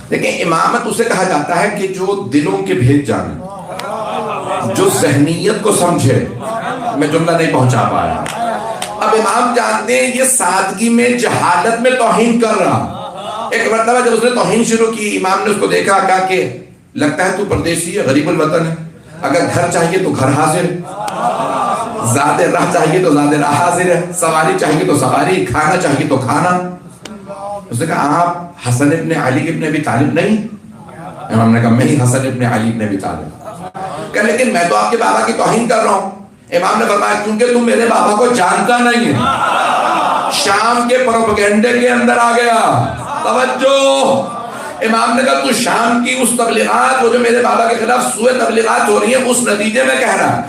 دیکھیں امامت اسے کہا جاتا ہے کہ جو دلوں کے بھید جانے، جو ذہنیت کو سمجھے. میں جملہ نہیں پہنچا پایا. اب امام جانتے ہیں یہ سادگی میں جہالت میں توہین کر رہا. ایک مرتبہ جب اس نے توہین شروع کی، امام نے اس کو دیکھا، کہا کہ لگتا ہے تو پردیسی ہے، غریب الوطن ہے، اگر گھر چاہیے تو گھر حاضر ہے، زاد راہ چاہیے تو زاد راہ حاضر ہے، سواری چاہیے تو سواری، کھانا چاہیے تو کھانا. اس نے کہا آپ حسن ابن علی ابن ابی طالب نہیں؟ امام نے کہا میں ہی حسن ابن علی ابن ابی طالب. کہ لیکن میں تو آپ کے بابا کی توہین کر رہا ہوں. امام نے فرمایا کیونکہ تم میرے بابا کو جانتا نہیں ہے. شام کے پروپیگنڈے کے اندر آ گیا. توجہ. امام نے کہا تو شام کی اس تبلیغات، وہ جو میرے بابا کے خلاف سوء تبلیغات ہو رہی ہیں، اس نتیجے میں کہہ رہا.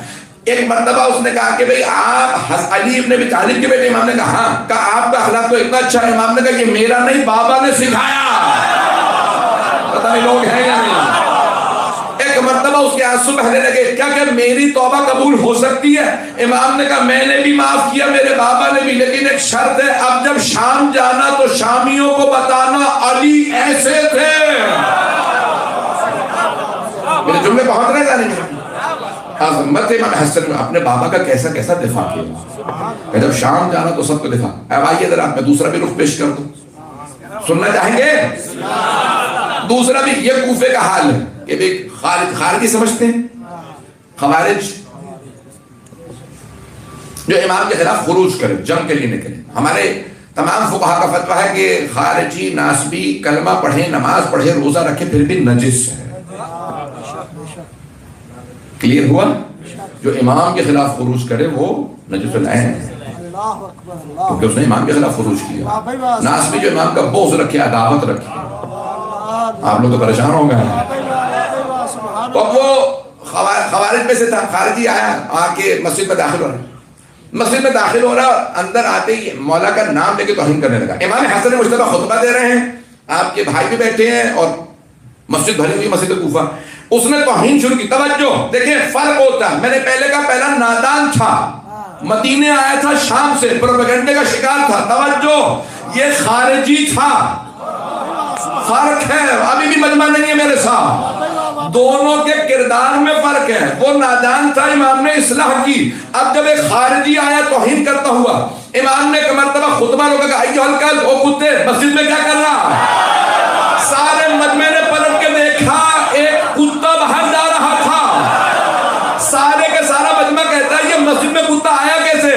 ایک مرتبہ اس نے کہا کہ بھئی آپ علی ابن ابی طالب کے بیٹے؟ امام نے کہا ہاں. کہا آپ کا اخلاق تو اتنا اچھا ہے. امام نے کہا یہ میرا نہیں، بابا نے سکھایا. پتہ نہیں لوگ ہیں یا نہیں. ایک مرتبہ اس کے آنسو بہنے لگے. کیا کہ میری توبہ قبول ہو سکتی ہے؟ امام نے کہا میں نے بھی معاف کیا، میرے بابا نے بھی، لیکن ایک شرط ہے، اب جب شام جانا تو شامیوں کو بتانا علی ایسے تھے. میرے جملے پہنچ رہے جانے میں. عظمت امام حسن اپنے بابا کا کیسا کیسا دفاع کیا کہ جب شام جانا تو سب کو دفاع. اب آئیے ذرا میں دوسرا بھی رخ پیش کر دوں، سننا چاہیں گے؟ دوسرا بھی یہ کوفے کا حال ہے کہ بھی خارجی سمجھتے ہیں، خوارج جو امام کے خلاف خروج کرے، جنگ کے لیے نکلے. ہمارے تمام فقہا کا فتویٰ ہے کہ خارجی ناسبی کلمہ پڑھے، نماز پڑھے، روزہ رکھے، پھر بھی نجس ہے. کلیئر ہوا؟ جو امام کے خلاف خروج کرے وہ نجس العین ہے، کیونکہ اس نے امام کے خلاف خروج کیا. ناسبی جو امام کا بغض رکھے، عداوت رکھے. آپ لوگ تو پریشان ہو گئے. تو وہ خوارج میں سے تھا. خارجی آیا، آ کے مسجد میں داخل ہو رہا. مسجد میں داخل ہو رہا، اندر آتے ہی مولا کا نام لے کے توہین کرنے لگا. امام حسن مجتبیٰ خطبہ دے رہے ہیں، آپ کے بھائی بھی بیٹھے ہیں اور مسجد بھری ہوئی، مسجد کوفہ. اس نے توہین شروع کی. توجہ دیکھیں فرق ہوتا ہے. میں نے پہلے کہا پہلا نادان تھا، مدینے آیا تھا شام سے، پروپیگنڈے کا شکار تھا. توجہ یہ خارجی تھا. فرق ہے. ابھی بھی مجمع نہیں ہے میرے ساتھ. دونوں کے کردار میں فرق ہے. وہ نادان تھا، امام نے اصلاح کی. اب جب ایک خارجی آیا توہین کرتا ہوا، امام نے ایک مرتبہ خطبہ روکا کہ آئیو الکل، او کتے مسجد میں کیا کر رہا؟ سارے مجمع نے پلٹ کے دیکھا، ایک کتا باہر جا رہا تھا. سارے کے سارا مجمع کہتا ہے یہ مسجد میں کتا آیا کیسے؟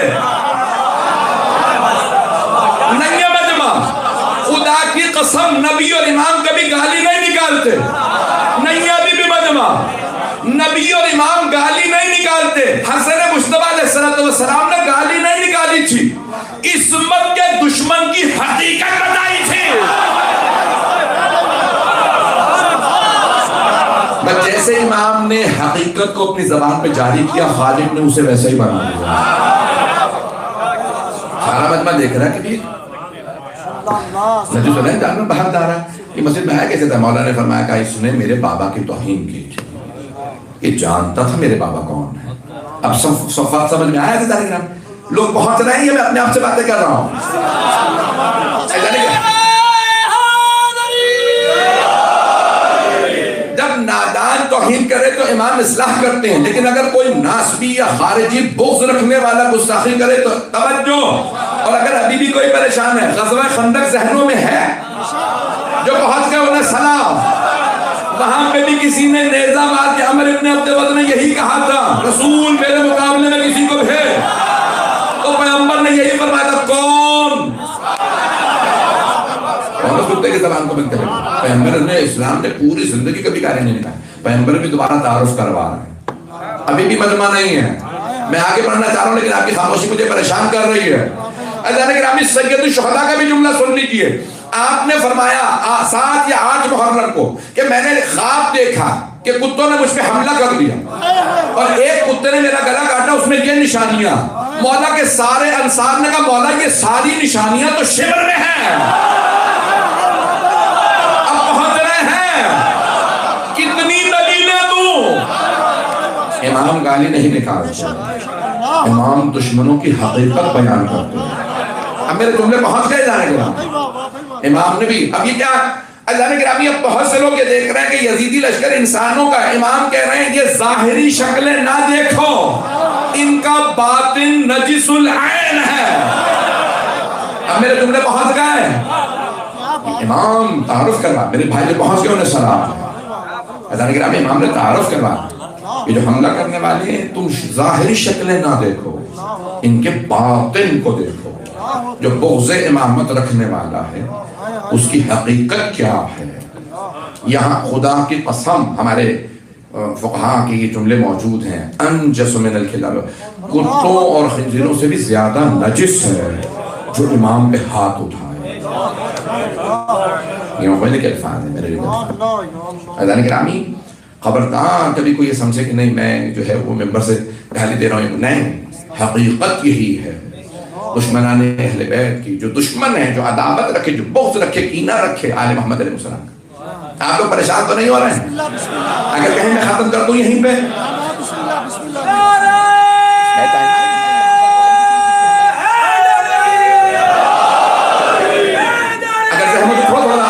نہیں ہے مجمع. خدا کی قسم نبی اور امام کبھی گالی نہیں نکالتے. نہیں ہے ابھی بھی مجمع. نبی اور امام گالی نہیں نکالتے. حسن مجتبیٰ علیہ السلام نے گالی نہیں نکالی تھی، عصمت کے دشمن کی حقیقت بتائی تھی. جیسے امام نے حقیقت کو اپنی زبان پہ جاری کیا، خالق نے اسے ویسے ہی بنا دیا. سارا مجمع دیکھ رہا ہے کہ نجس العین جانور باہر جا رہا ہے. یہ مسجد میں آیا کیسے تھا؟ مولا نے فرمایا کہ اس نے میرے بابا کی توہین کی تھی. یہ جانتا تھا میرے بابا کون ہے. اب صفات سمجھ میں آیا تھا. لوگ پہنچ رہے ہیں، میں اپنے آپ سے باتیں کر رہا ہوں. جب نادان توہین کرے تو امام اصلاح کرتے ہیں، لیکن اگر کوئی ناسبی یا خارجی بغض رکھنے والا گستاخی کرے تو توجہ. اور اگر ابھی بھی کوئی پریشان ہے، غزوہ خندق ذہنوں میں ہے، جو پہنچ گئے انہیں سلام. وہاں پہ بھی کسی نے نیزہ مار کے، عمر ابن عبد الود نے یہی کہا تھا رسول میرے مقابلے میں کسی کو بھیج. تو پیغمبر نے یہی فرمایا تھا کون؟ کتے کی زبان کو بنتے ہیں. پیغمبر نے اسلام نے پوری زندگی کبھی گالی نہیں نکالی. پیغمبر بھی دوبارہ تعارف کروا رہے ہیں. ابھی بھی مجمع نہیں ہے. میں آگے پڑھنا چاہ رہا ہوں لیکن آپ کی خاموشی مجھے پریشان کر رہی ہے. اللہ گرامی سید الشہداء کا بھی جملہ سن لیجیے. آپ نے فرمایا 7 یا 8 محرم کو کہ میں نے خواب دیکھا کہ کتوں نے مجھ پہ حملہ کر دیا اور ایک کتے نے میرا گلا کاٹا، اس میں یہ نشانیاں. مولا کے سارے انصار نے کہا مولا یہ ساری نشانیاں تو شبر میں ہیں. اب پہنچ رہے ہیں، کتنی دلیلیں دوں؟ امام گالی نہیں نکالتے، امام دشمنوں کی حقیقت بیان کرتے ہیں. اب میرے جملے پہنچ گئے جانے کے بعد امام نے بھی. اب یہ کیا اللہ گرامی اب بہت سے لوگ یہ دیکھ رہے ہیں کہ یزیدی لشکر انسانوں کا، امام کہہ رہے ہیں یہ ظاہری شکلیں نہ دیکھو، ان کا باطن نجس العین ہے۔ اب میرے جملے پہنچ گئے، امام تعارف کروا، میرے بھائی جو پہنچ گئے انہیں سلام۔ اللہ گرامی امام نے تعارف کروا، یہ جو حملہ کرنے والے ہیں تم ظاہری شکلیں نہ دیکھو، ان کے باطن کو دیکھو۔ جو بغض امامت رکھنے والا ہے اس کی حقیقت کیا ہے؟ یہاں خدا کی قسم ہمارے فقہاء کے یہ جملے موجود ہیں، انجس من الکلاب، کتوں اور خنزیروں سے بھی زیادہ نجس ہے جو امام پہ ہاتھ اٹھائے۔ یہ مبلغ کے الفاظ ہیں میرے لیے۔ اللہ گرامی خبردار کبھی کوئی یہ سمجھے کہ نہیں میں جو ہے وہ ممبر سے گالی دے رہا ہوں، نہیں، حقیقت یہی ہے۔ دشمنان اہل بیت کی، جو دشمن ہیں، جو عداوت رکھے، جو بغض رکھے، کینہ رکھے آل محمد علیہ السلام، آپ لوگ پریشان تو نہیں ہو رہے ہیں؟ اگر کہیں میں ختم کر دوں یہیں پہ